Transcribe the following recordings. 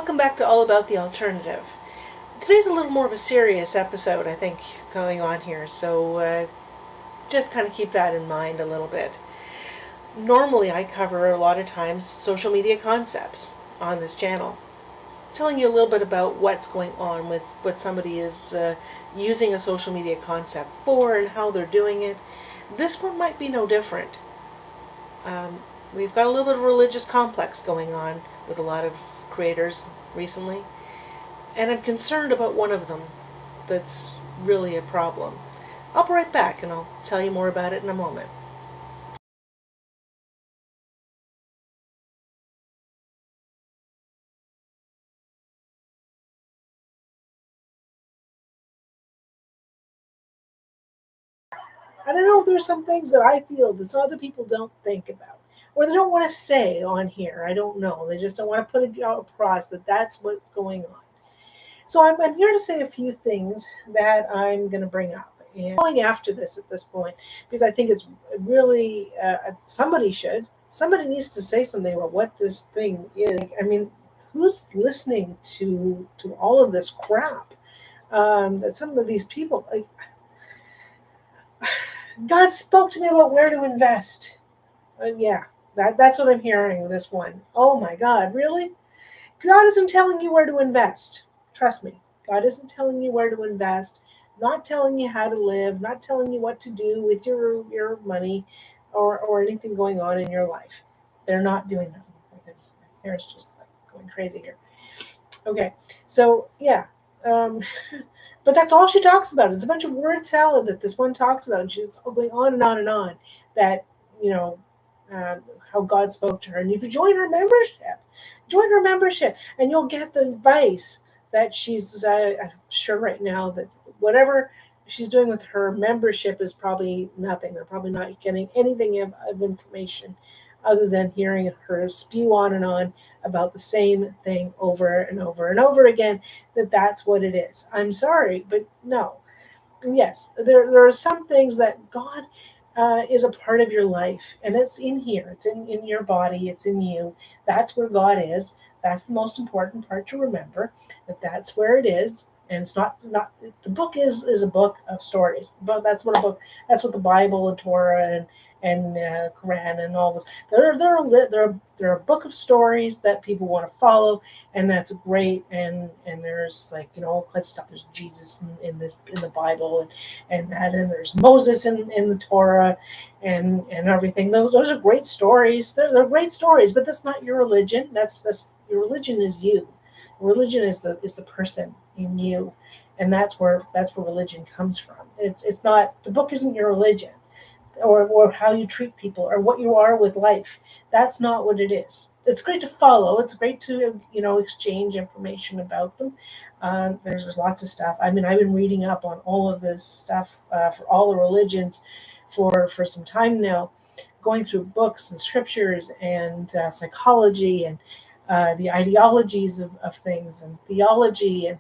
welcome back to All About the Alternative. Today's a little more of a serious episode, I think, going on here, so just kind of keep that in mind a little bit. Normally, I cover a lot of times social media concepts on this channel, telling you a little bit about what's going on with what somebody is using a social media concept for and how they're doing it. This one might be no different. We've got a little bit of a religious complex going on with a lot of creators recently, and I'm concerned about one of them that's really a problem. I'll be right back and I'll tell you more about it in a moment. And I know there's some things that I feel that some other people don't think about, or they don't want to say on here. I don't know. They just don't want to put it out across that that's what's going on. So I'm here to say a few things that I'm going to bring up. And going after this at this point, because I think it's really, somebody needs to say something about what this thing is. I mean, who's listening to all of this crap? That some of these people, like, God spoke to me about where to invest. Yeah, that's what I'm hearing with this one. Oh my God, really? God isn't telling you where to invest. Trust me, God isn't telling you where to invest, not telling you how to live, not telling you what to do with your money or anything going on in your life. They're not doing that. My hair's just like going crazy here. Okay, so yeah. Um, but that's all she talks about. It's a bunch of word salad that this one talks about. And she's going on and on and on that, you know, uh, how God spoke to her. And if you join her membership, and you'll get the advice that she's, I'm sure right now that whatever she's doing with her membership is probably nothing. They're probably not getting anything of information other than hearing her spew on and on about the same thing over and over and over again, that's what it is. I'm sorry, but no. Yes, there are some things that God is a part of your life, and it's in here. It's in your body. It's in you. That's where God is. That's the most important part to remember, that's where it is. And it's not the book is a book of stories. But that's what the Bible and Torah and Quran and all this. They're a book of stories that people want to follow, and that's great. And there's, like, all kinds of stuff. There's Jesus in the Bible, and there's Moses in the Torah, and everything. Those are great stories. They're great stories, but that's not your religion. That's your religion is you. Religion is the person in you, and that's where religion comes from. It's not, the book isn't your religion, or how you treat people, or what you are with life. That's not what it is. It's great to follow. It's great to exchange information about them. There's lots of stuff. I mean, I've been reading up on all of this stuff for all the religions for some time now, going through books and scriptures and psychology and the ideologies of things and theology and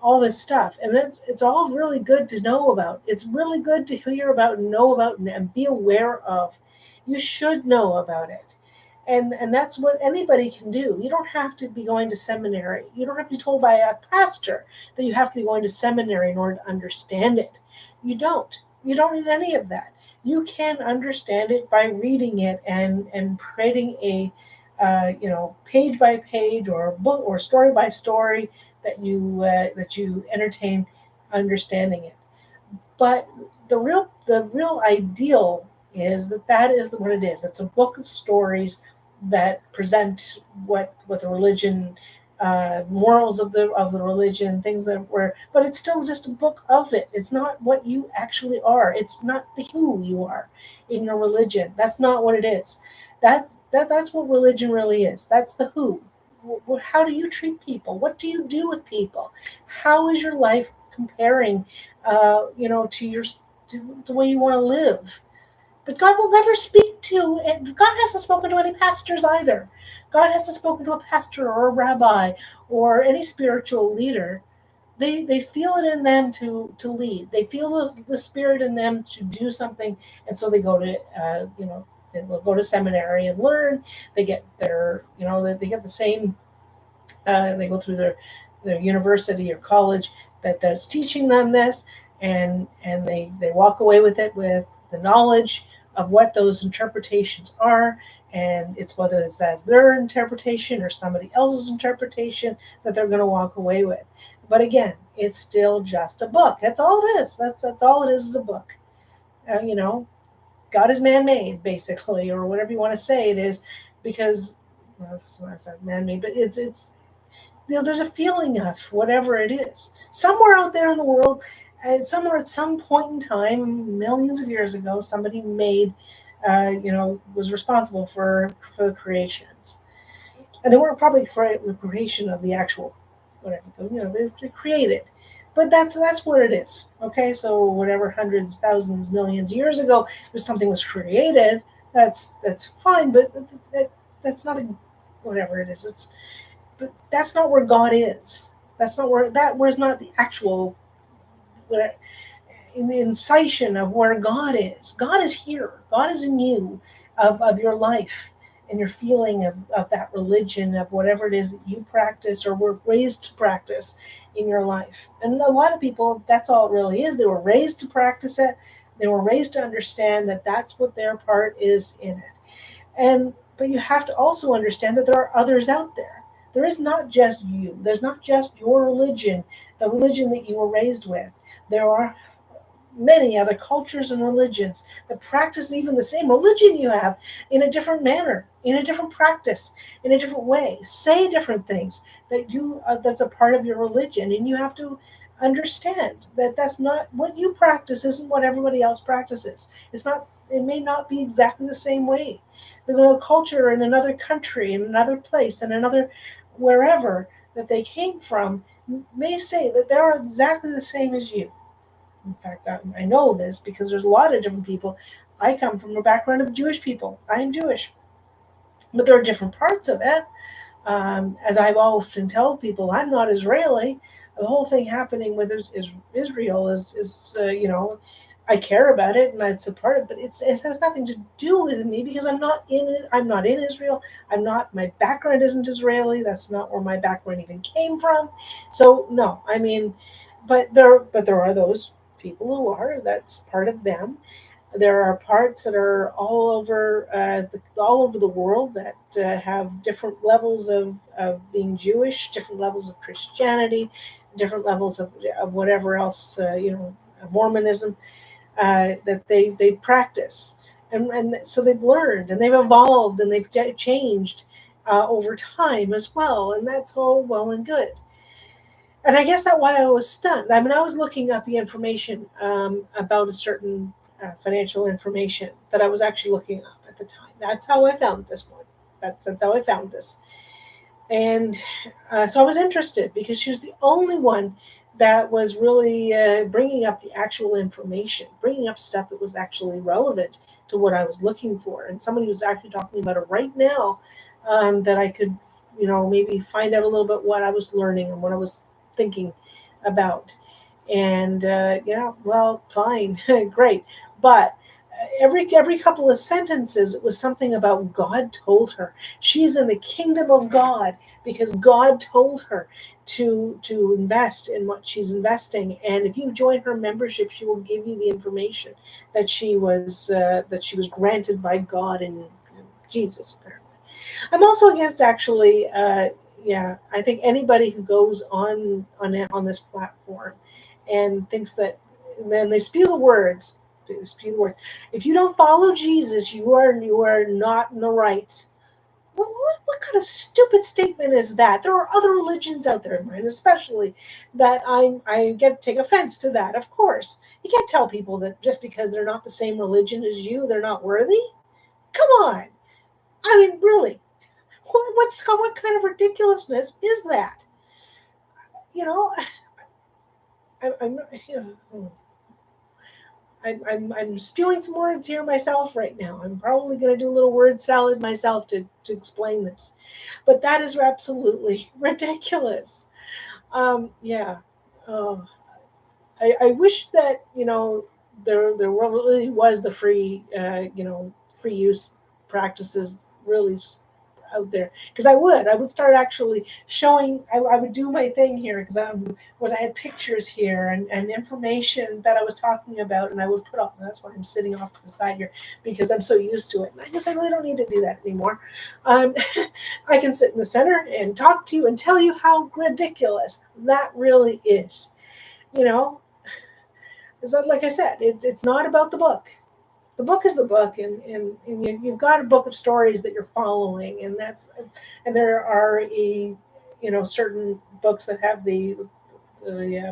all this stuff. And it's all really good to know about. It's really good to hear about and know about and be aware of. You should know about it. And that's what anybody can do. You don't have to be going to seminary. You don't have to be told by a pastor that you have to be going to seminary in order to understand it. You don't. You don't need any of that. You can understand it by reading it and creating a page by page or book or story by story that you entertain understanding it. But the real ideal is that is what it is. It's a book of stories that present what the religion, morals of the religion, things that were. But it's still just a book of it. It's not what you actually are. It's not who you are in your religion. That's not what it is. That's what religion really is. That's the who. How do you treat people? What do you do with people? How is your life comparing, to the way you want to live? But God will never speak to, and God hasn't spoken to any pastors either. God hasn't spoken to a pastor or a rabbi or any spiritual leader. They feel it in them to lead. They feel the spirit in them to do something, and so they go to they will go to seminary and learn. They get they get the same They go through their university or college that's teaching them this, and they walk away with it with the knowledge of what those interpretations are, and it's whether it's as their interpretation or somebody else's interpretation that they're going to walk away with. But again, it's still just a book. That's all it is. That's all it is a book. You know, God is man-made, basically, or whatever you want to say it is, because well, that's not said man-made, but it's there's a feeling of whatever it is somewhere out there in the world, and somewhere at some point in time, millions of years ago, somebody made, was responsible for the creations, and they weren't probably the creation of the actual whatever they created, but that's where it is. Okay, so whatever hundreds, thousands, millions years ago, if something was created, that's fine, but that's not a whatever it is. It's but that's not where God is. That's not where that where's not the actual where, in the incision of where God is. God is here. God is in you, of your life and your feeling of that religion, of whatever it is that you practice or were raised to practice in your life. And a lot of people, that's all it really is. They were raised to practice it. They were raised to understand that that's what their part is in it. And but you have to also understand that there are others out there. There is not just you. There's not just your religion, the religion that you were raised with. There are many other cultures and religions that practice even the same religion you have in a different manner, in a different practice, in a different way, say different things that's a part of your religion, and you have to understand that that's not what you practice isn't what everybody else practices. It's not. It may not be exactly the same way. The culture in another country, in another place, in another wherever that they came from may say that they're exactly the same as you. In fact, I know this because there's a lot of different people. I come from a background of Jewish people. I am Jewish, but there are different parts of it. As I've often tell people, I'm not Israeli. The whole thing happening with Israel is I care about it and it's a part of, but it has nothing to do with me because I'm not in it. I'm not in Israel. I'm not. My background isn't Israeli. That's not where my background even came from. So no, I mean, but there are those people who are. That's part of them. There are parts that are all over the world that have different levels of being Jewish, different levels of Christianity, different levels of whatever else, Mormonism, that they practice. And so they've learned and they've evolved and they've changed over time as well. And that's all well and good. And I guess that's why I was stunned. I mean, I was looking up the information about a certain financial information that I was actually looking up at the time. That's how I found this one. That's how I found this. And so I was interested because she was the only one that was really bringing up the actual information, bringing up stuff that was actually relevant to what I was looking for. And somebody was actually talking about it right now, that I could, maybe find out a little bit what I was learning and what I was thinking about. And well, fine, great. But every couple of sentences, it was something about God told her she's in the kingdom of God because God told her to invest in what she's investing, and if you join her membership, she will give you the information that she was granted by God and Jesus. Apparently, I'm also against actually. Yeah, I think anybody who goes on this platform and thinks that, and then they spew the words. They spew the words. If you don't follow Jesus, you are not in the right. What kind of stupid statement is that? There are other religions out there, mine especially, that I get take offense to that. Of course, you can't tell people that just because they're not the same religion as you, they're not worthy. Come on, I mean, really, what kind of ridiculousness is that? You know, I'm I'm spewing some words here myself right now. I'm probably going to do a little word salad myself to explain this, but that is absolutely ridiculous. Yeah. Oh, I wish that there really was the free free use practices really out there, because I would start actually showing. I would do my thing here because I had pictures here and information that I was talking about, and I would put up. That's why I'm sitting off to the side here, because I'm so used to it. And I guess I really don't need to do that anymore. Um, I can sit in the center and talk to you and tell you how ridiculous that really is. You know, is that, like I said, it's not about the book. The book is the book, and you've got a book of stories that you're following, and there are certain books that have the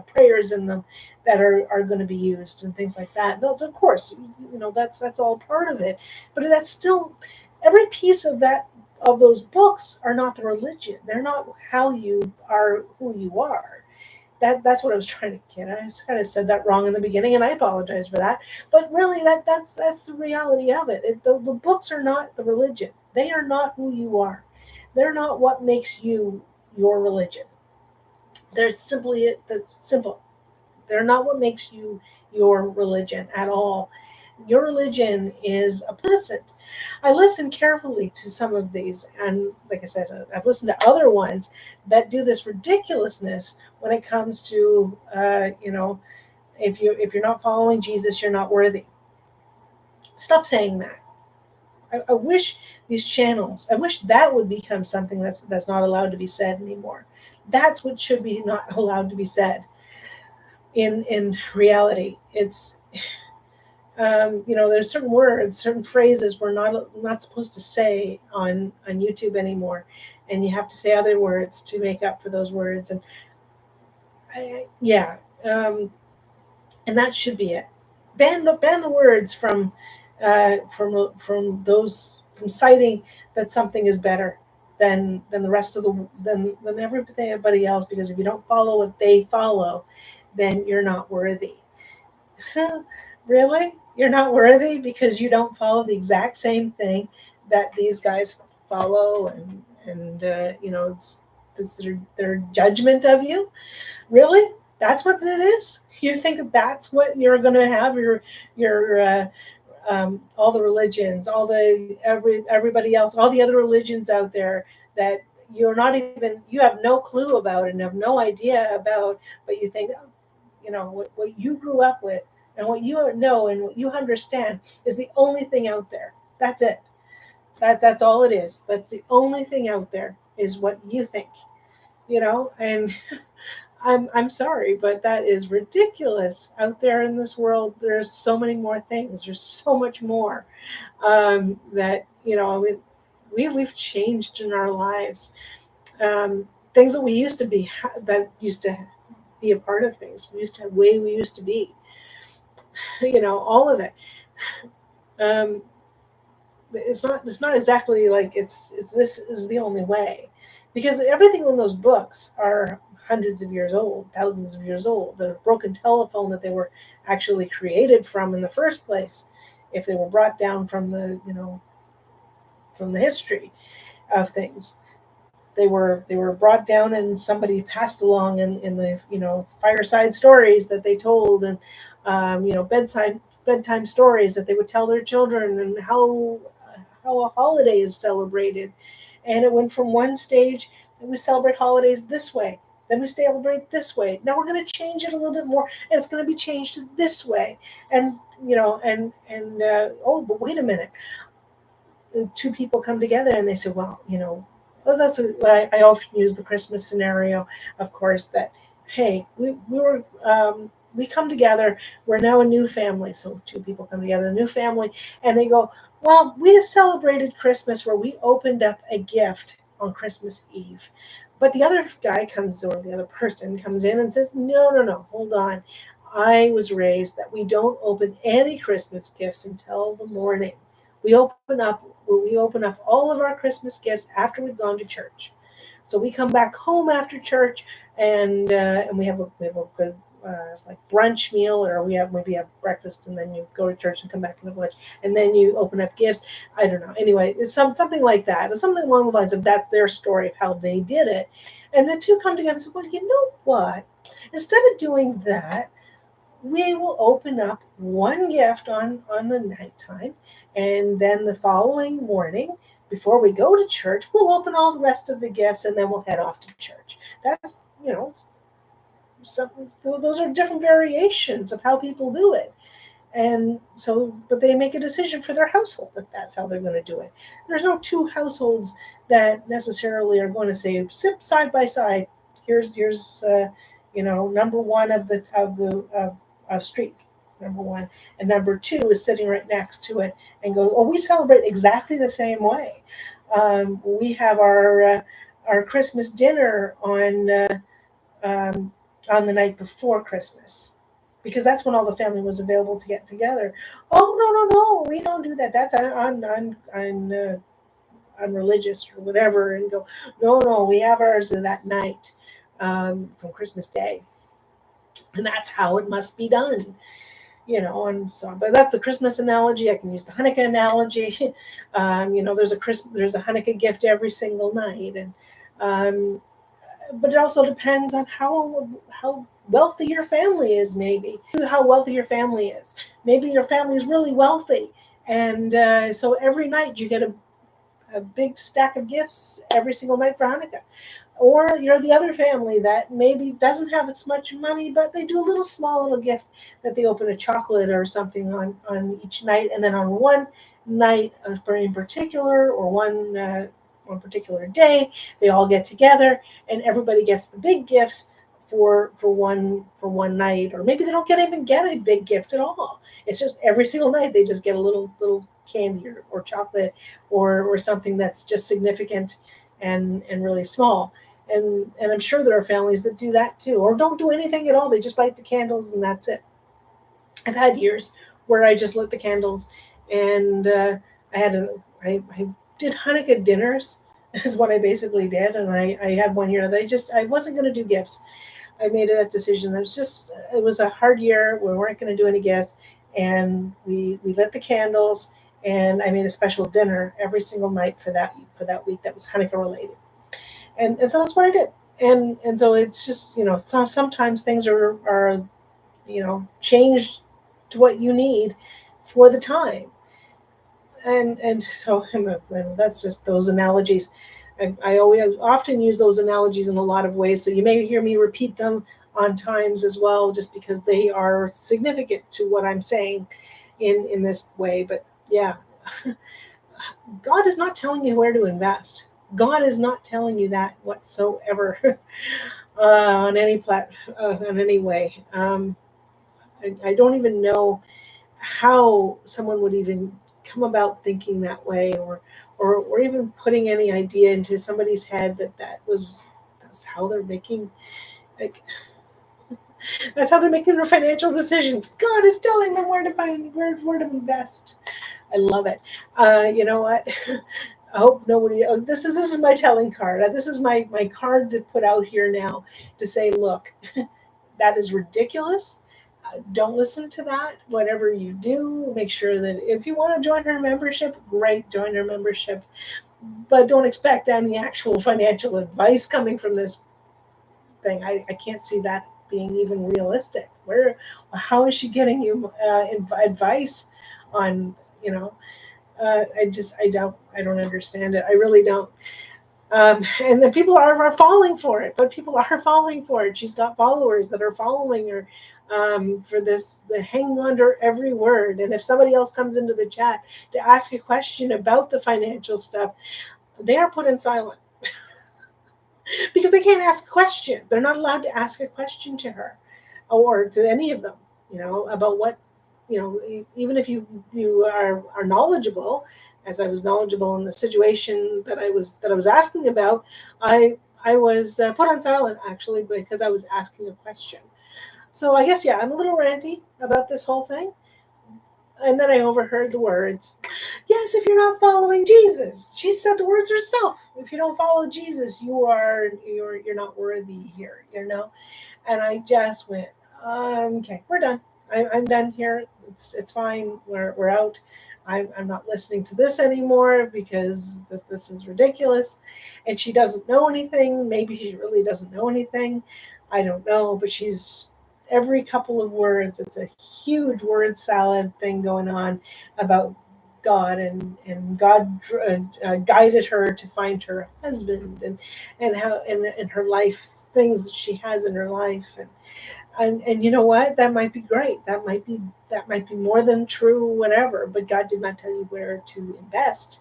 prayers in them that are going to be used and things like that. Those, of course, that's all part of it, but that's still every piece of those books are not the religion. They're not how you are, who you are. That's what I was trying to get. I just kind of said that wrong in the beginning, and I apologize for that. But really, that's the reality of it. The books are not the religion. They are not who you are. They're not what makes you your religion. They're simply it. That's simple. They're not what makes you your religion at all. Your religion is a pleasant. I listened carefully to some of these, and like I said, I've listened to other ones that do this ridiculousness when it comes to, if you're not following Jesus, you're not worthy. Stop saying that. I wish these channels. I wish that would become something that's not allowed to be said anymore. That's what should be not allowed to be said. In reality, it's there's certain words, certain phrases we're not supposed to say on YouTube anymore, and you have to say other words to make up for those words. And yeah, and that should be it. Ban the words from those, from citing that something is better than the rest of than everybody else, because if you don't follow what they follow, then you're not worthy. Really? You're not worthy because you don't follow the exact same thing that these guys follow, and it's their judgment of you. Really? That's what it is? You think that's what you're going to have your all the religions, everybody else, all the other religions out there that you have no clue about and have no idea about, but you think, what you grew up with and what you know and what you understand is the only thing out there. That's it. That's all it is. That's the only thing out there, is what you think. And I'm sorry, but that is ridiculous. Out there in this world, there's so many more things. There's so much more that we've changed in our lives. Things that we used to be, that used to be a part of things. We used to have way we used to be. All of it. Um, it's not exactly like it's this is the only way, because everything in those books are hundreds of years old, thousands of years old. The broken telephone that they were actually created from in the first place, if they were brought down from the history of things, they were brought down, and somebody passed along in the fireside stories that they told, and bedtime stories that they would tell their children, and how a holiday is celebrated. And it went from one stage, and we celebrate holidays this way, then we celebrate this way. Now we're going to change it a little bit more, and it's going to be changed this way. And oh, but wait a minute. Two people come together and they say, well, I often use the Christmas scenario, of course, that, hey, we come together, we're now a new family. So two people come together, a new family, and they go, well, we celebrated Christmas where we opened up a gift on Christmas Eve. But the other guy comes, or the other person comes in and says, no, hold on. I was raised that we don't open any Christmas gifts until the morning. We open up all of our Christmas gifts after we've gone to church. So we come back home after church, and we have a good like brunch meal, or we have breakfast, and then you go to church and come back and have lunch, and then you open up gifts. I don't know. Anyway, it's something like that, or something along the lines of that's their story of how they did it. And the two come together and say, well, you know what? Instead of doing that, we will open up one gift on the nighttime, And then the following morning, before we go to church, we'll open all the rest of the gifts and then we'll head off to church. That's, some, those are different variations of how people do it. And so, but they make a decision for their household that that's how they're going to do it. There's no two households that necessarily are going to say, sit side by side. Here's number one of street number one, and number two is sitting right next to it, and go, oh, we celebrate exactly the same way. We have our Christmas dinner um, on the night before Christmas, because that's when all the family was available to get together. Oh, no, we don't do that. That's on religious or whatever, and go, no, we have ours that night, from Christmas Day, and that's how it must be done. And so, but that's the Christmas analogy. I can use the Hanukkah analogy. There's a Hanukkah gift every single night, and um, but it also depends on how wealthy your family is. Maybe how wealthy your family is. Maybe your family is really wealthy, and so every night you get a big stack of gifts every single night for Hanukkah. Or you're the other family that maybe doesn't have as much money, but they do a little small little gift that they open a chocolate or something on each night, and then on one night in particular, or one particular day, they all get together and everybody gets the big gifts for one night, or maybe they don't even get a big gift at all. It's just every single night they just get a little candy or chocolate or something that's just significant and really small. And I'm sure there are families that do that too, or don't do anything at all. They just light the candles and that's it. I've had years where I just lit the candles, and I did Hanukkah dinners is what I basically did. And I had one year that I wasn't going to do gifts. I made that decision. It was a hard year. We weren't going to do any gifts, and we lit the candles, and I made a special dinner every single night for that week that was Hanukkah related. And so that's what I did. And so it's just, sometimes things are changed to what you need for the time. And so and that's just those analogies. I always often use those analogies in a lot of ways. So you may hear me repeat them on times as well, just because they are significant to what I'm saying in this way. But yeah, God is not telling you where to invest. God is not telling you that whatsoever. In any way. I don't even know how someone would even come about thinking that way, or even putting any idea into somebody's head that's how they're making, like, that's how they're making their financial decisions. God is telling them where to invest. I love it. You know what? I hope nobody. Oh, this is my telling card. This is my card to put out here now, to say, look, that is ridiculous. Don't listen to that. Whatever you do, make sure that if you want to join her membership, great, join her membership. But don't expect any actual financial advice coming from this thing. I can't see that being even realistic. How is she getting you advice on, I don't understand it. I really don't. And then people are falling for it, but people are falling for it. She's got followers that are following her, for the hanging on to every word. And if somebody else comes into the chat to ask a question about the financial stuff, they are put in silent because they can't ask a question. They're not allowed to ask a question to her or to any of them, about what, even if you are knowledgeable, as I was knowledgeable in the situation that I was asking about. I was put on silent, actually, because I was asking a question. So I guess, yeah, I'm a little ranty about this whole thing. And then I overheard the words, yes, if you're not following Jesus. She said the words herself. If you don't follow Jesus, you're not worthy here. And I just went, okay, we're done. I'm done here. It's fine. We're out. I'm not listening to this anymore, because this is ridiculous. And she doesn't know anything. Maybe she really doesn't know anything. I don't know. But she's every couple of words. It's a huge word salad thing going on about God, and God guided her to find her husband, and how and her life things that she has in her life, and you know what, that might be great, that might be more than true, whatever, but God did not tell you where to invest.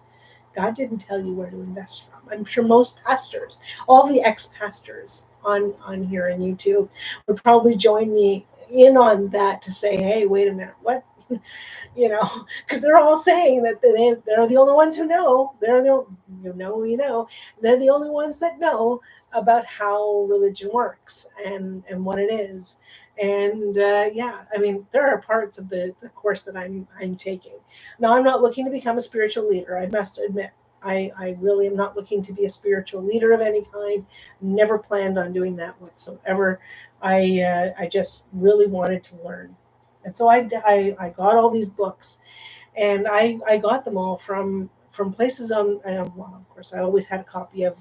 God didn't tell you where to invest from. I'm sure most pastors, all the ex-pastors on here on YouTube, would probably join me in on that to say, hey, wait a minute, what? Because they're all saying that they're the only ones who know. They're the they're the only ones that know about how religion works and what it is. And yeah, I mean, there are parts of the course that I'm taking. Now, I'm not looking to become a spiritual leader. I must admit, I really am not looking to be a spiritual leader of any kind. Never planned on doing that whatsoever. I just really wanted to learn, and so I got all these books, and I got them all from places on. Well, of course, I always had a copy of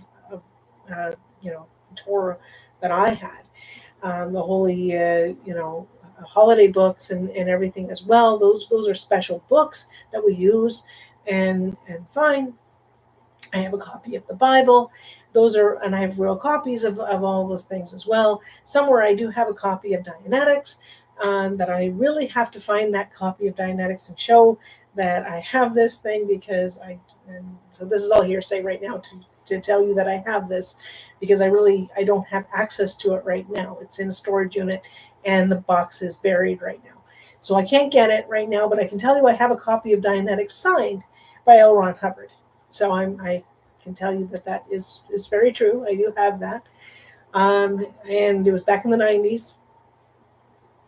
uh, you know Torah that I had, the holy holiday books and everything as well. Those are special books that we use, and fine. I have a copy of the Bible. And I have real copies of all those things as well. Somewhere I do have a copy of Dianetics, that I really have to find that copy of Dianetics and show that I have this thing, and so this is all hearsay right now to tell you that I have this, because I don't have access to it right now. It's in a storage unit and the box is buried right now. So I can't get it right now, but I can tell you I have a copy of Dianetics signed by L. Ron Hubbard. So I can tell you that is very true. I do have that, and it was back in the 90s.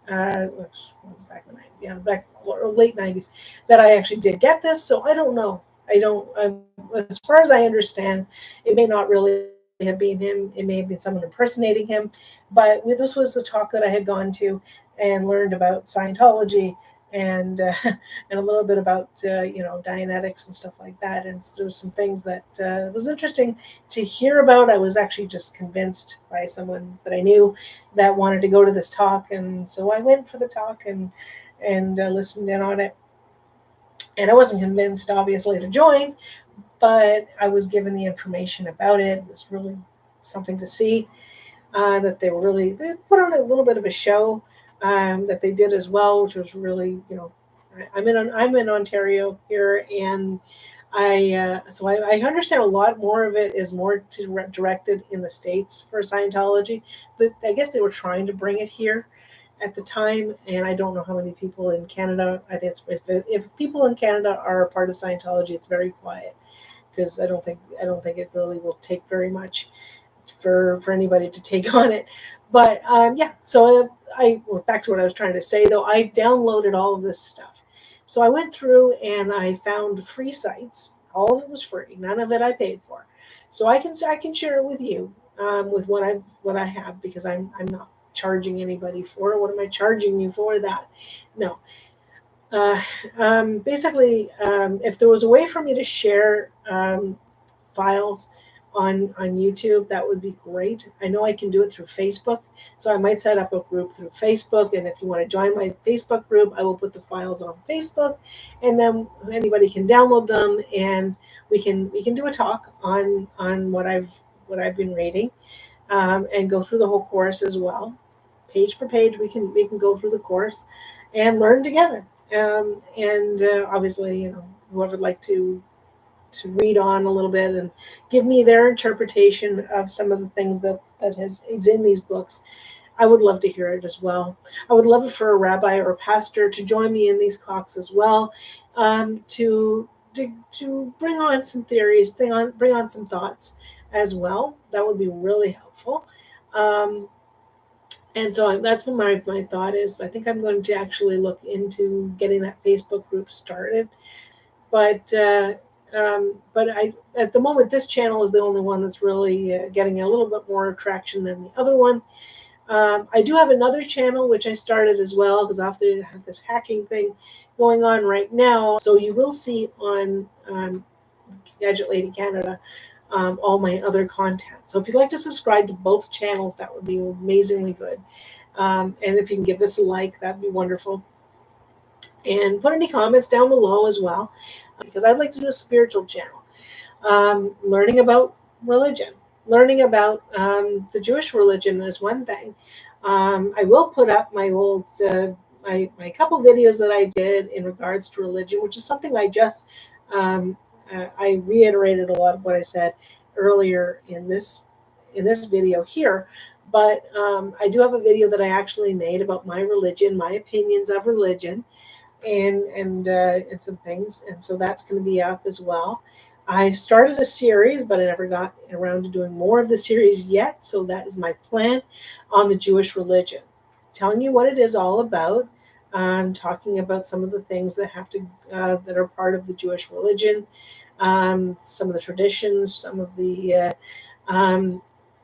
Which was back in the 90s, yeah, back or late 90s, that I actually did get this. So I don't know. I don't. As far as I understand, it may not really have been him. It may have been someone impersonating him. But this was the talk that I had gone to and learned about Scientology, and and a little bit about Dianetics and stuff like that. And so there was some things that was interesting to hear about. I was actually just convinced by someone that I knew that wanted to go to this talk, and so I went for the talk and listened in on it. And I wasn't convinced, obviously, to join, but I was given the information about it. It was really something to see. That they put on a little bit of a show, that they did as well, which was really, I'm in Ontario here, and I understand a lot more of it is more directed in the States for Scientology, but I guess they were trying to bring it here at the time, and I don't know how many people in Canada. I think if people in Canada are a part of Scientology, it's very quiet, because I don't think it really will take very much for anybody to take on it. But yeah, so back to what I was trying to say though. I downloaded all of this stuff, so I went through and I found free sites. All of it was free, none of it I paid for. So I can share it with you, with what I have, because I'm not charging anybody for it. What am I charging you for that? No. Uh, Basically, if there was a way for me to share files on YouTube, that would be great. I know I can do it through Facebook, so I might set up a group through Facebook. And if you want to join my Facebook group, I will put the files on Facebook, and then anybody can download them, and we can do a talk on what I've been reading, and go through the whole course as well, page per page. We can go through the course and learn together. And obviously, whoever would like to read on a little bit and give me their interpretation of some of the things that is in these books, I would love to hear it as well. I would love it for a rabbi or a pastor to join me in these talks as well, to bring on some theories, bring on some thoughts as well. That would be really helpful. Um, and so that's what my thought is. I think I'm going to actually look into getting that Facebook group started. But I at the moment, this channel is the only one that's really getting a little bit more traction than the other one. I do have another channel which I started as well, because I have this hacking thing going on right now. So you will see on Gadget Lady Canada all my other content. So if you'd like to subscribe to both channels, that would be amazingly good. And if you can give this a like, that'd be wonderful. And put any comments down below as well. because I'd like to do a spiritual channel, learning about religion, learning about the Jewish religion is one thing. I will put up my old my couple videos that I did in regards to religion, which is something I just I reiterated a lot of what I said earlier in this video here. But I do have a video that I actually made about my religion, my opinions of religion, and some things, and so that's going to be up as well. I started a series, but I never got around to doing more of the series yet. So that is my plan on the Jewish religion, telling you what it is all about. Talking about some of the things that have to that are part of the Jewish religion, some of the traditions, some of the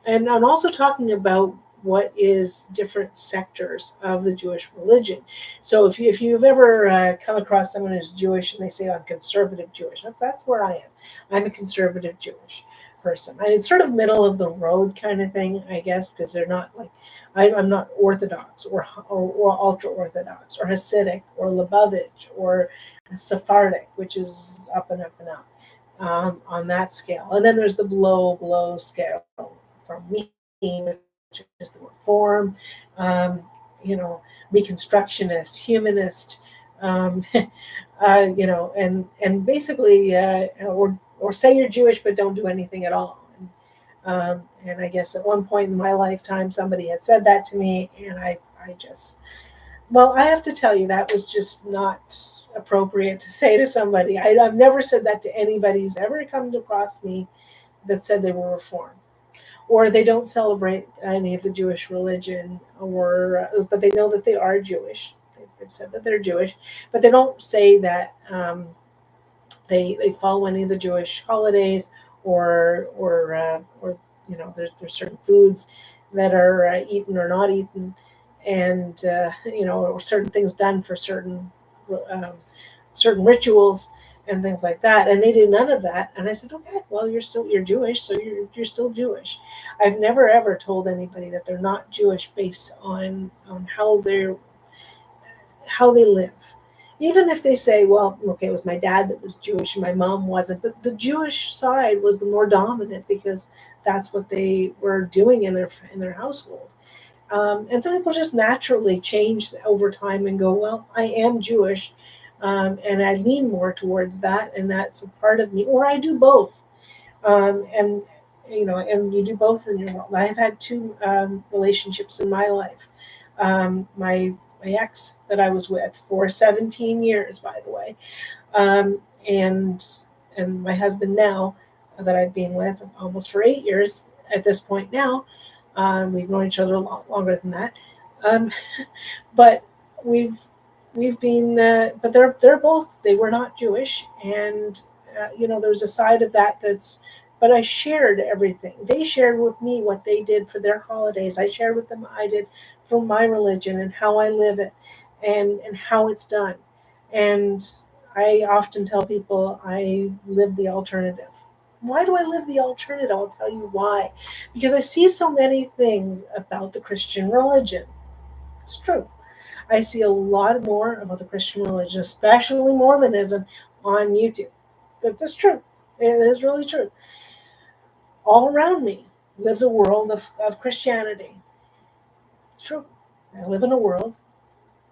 and I'm also talking about what is different sectors of the Jewish religion. So if you've ever come across someone who's Jewish and they say, I'm conservative Jewish, that's where I am. I'm a conservative Jewish person. And it's sort of middle of the road kind of thing, I guess, because they're not like, I'm not Orthodox or ultra Orthodox or Hasidic or Lubavitch or Sephardic, which is up and up and up on that scale. And then there's the below scale from me, which is the reform, um, reconstructionist, humanist, um, and basically, or say you're Jewish but don't do anything at all. And I guess at one point in my lifetime, somebody had said that to me, and I just, well, I have to tell you, that was just not appropriate to say to somebody. I've never said that to anybody who's ever come across me that said they were Reformed or they don't celebrate any of the Jewish religion, or but they know that they are Jewish. They've said that they're Jewish, but they don't say that they follow any of the Jewish holidays, or there's certain foods that are eaten or not eaten, and or certain things done for um, certain rituals and things like that, and they do none of that. And I said, okay, well, you're Jewish, so you're still Jewish. I've never ever told anybody that they're not Jewish based on how they live. Even if they say, well, okay, it was my dad that was Jewish and my mom wasn't, but the Jewish side was the more dominant because that's what they were doing in their household. And some people just naturally change over time and go, well, I am Jewish, and I lean more towards that, and that's a part of me, or I do both. And and you do both in your world. I've had two relationships in my life. My ex that I was with for 17 years, by the way, um, and and my husband now that I've been with almost for 8 years at this point now. We've known each other a lot longer than that, um, but we've but they were not Jewish, and there's a side of that that's. But I shared everything. They shared with me what they did for their holidays. I shared with them what I did for my religion and how I live it, and how it's done. And I often tell people I live the alternative. Why do I live the alternative? I'll tell you why. Because I see so many things about the Christian religion. It's true. I see a lot more about the Christian religion, especially Mormonism, on YouTube. That's true. It is really true. All around me lives a world of Christianity. It's true. I live in a world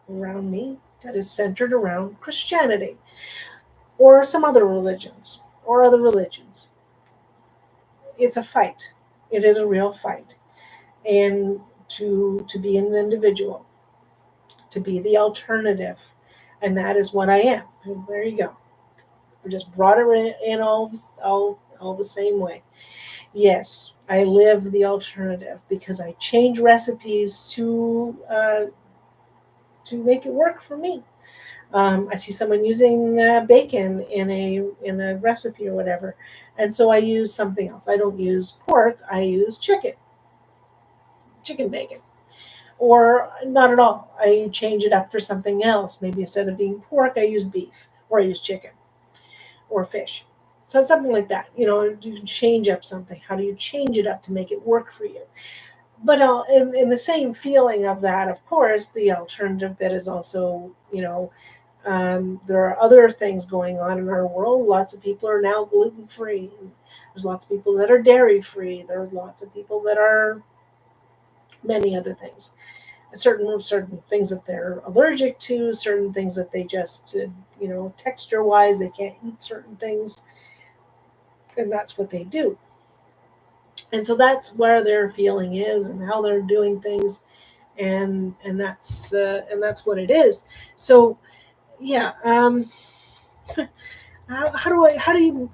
around me that is centered around Christianity or some other religions or other religions. It's a fight. It is a real fight. And to be an individual, to be the alternative, and that is what I am. And there you go. We just brought it in all the same way. Yes, I live the alternative because I change recipes to make it work for me. I see someone using bacon in a recipe or whatever, and so I use something else. I don't use pork. I use chicken bacon, or not at all. I change it up for something else. Maybe instead of being pork, I use beef, or I use chicken, or fish. So it's something like that. You can change up something. How do you change it up to make it work for you? But in the same feeling of that, of course, the alternative bit is also, There are other things going on in our world. Lots of people are now gluten-free. There's lots of people that are dairy-free. There's lots of people that are many other things. Certain things that they're allergic to, certain things that they just, texture-wise, they can't eat certain things, and that's what they do. And so that's where their feeling is and how they're doing things, and that's what it is. So yeah, how do you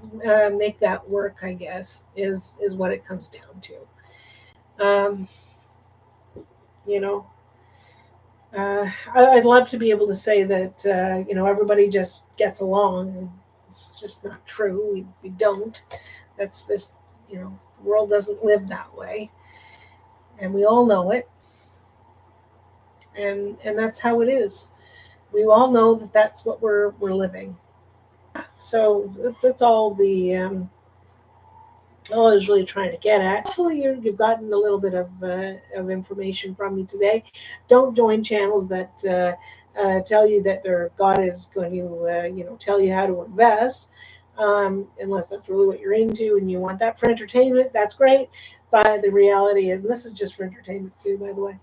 make that work? I guess is what it comes down to. You know, I'd love to be able to say that everybody just gets along. It's just not true. We don't. That's this. The world doesn't live that way, and we all know it. And that's how it is. We all know that that's what we're living. So that's all I was really trying to get at. Hopefully, you've gotten a little bit of information from me today. Don't join channels that tell you that their God is going to, tell you how to invest, unless that's really what you're into and you want that for entertainment. That's great. But the reality is, and this is just for entertainment too, by the way.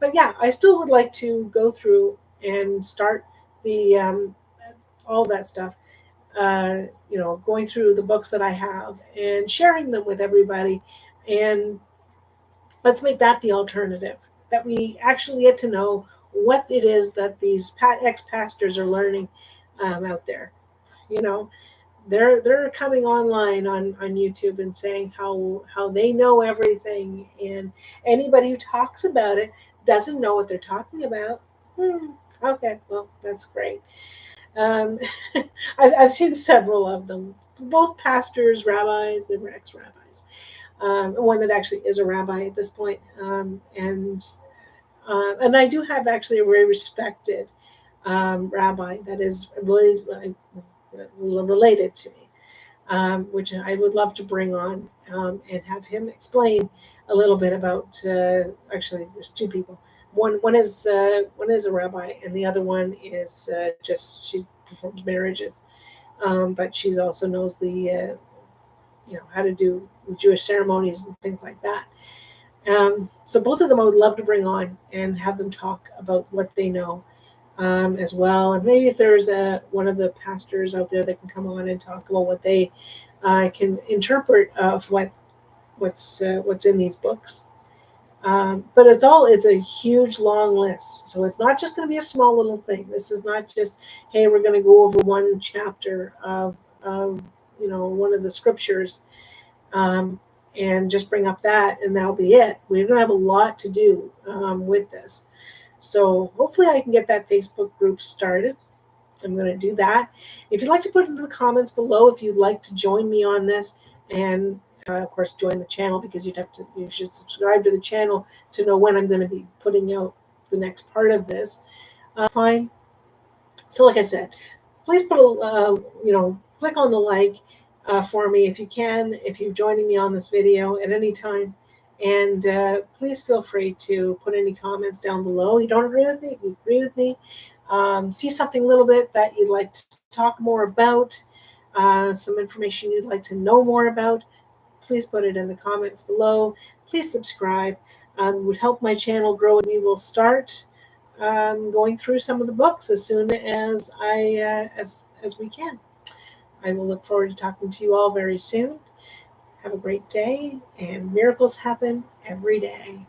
But yeah, I still would like to go through and start the all that stuff, going through the books that I have and sharing them with everybody. And let's make that the alternative, that we actually get to know what it is that these ex-pastors are learning out there. You know, they're coming online on YouTube and saying how they know everything, and anybody who talks about it doesn't know what they're talking about. Okay, well, that's great. Um, I've seen several of them, both pastors, rabbis, they were ex-rabbis. One that actually is a rabbi at this point, and I do have actually a very respected rabbi that is really related to me, which I would love to bring on and have him explain a little bit about. Actually, there's two people. One is a rabbi, and the other one is just she performs marriages, but she also knows the how to do the Jewish ceremonies and things like that. So both of them I would love to bring on and have them talk about what they know as well. And maybe if there's one of the pastors out there that can come on and talk about what they can interpret of what's in these books. But it's a huge long list. So it's not just going to be a small little thing. This is not just, hey, we're going to go over one chapter of one of the scriptures, and just bring up that, and that'll be it. We're going to have a lot to do with this. So hopefully I can get that Facebook group started. I'm going to do that. If you'd like to put into the comments below if you'd like to join me on this, and of course join the channel, because you should subscribe to the channel to know when I'm going to be putting out the next part of this. Fine. So like I said, please put click on the like for me if you can, if you're joining me on this video at any time. And please feel free to put any comments down below. You don't agree with me? If you agree with me, see something a little bit that you'd like to talk more about, some information you'd like to know more about, please put it in the comments below. Please subscribe. It would help my channel grow. We will start going through some of the books as soon as as we can. I will look forward to talking to you all very soon. Have a great day, and miracles happen every day.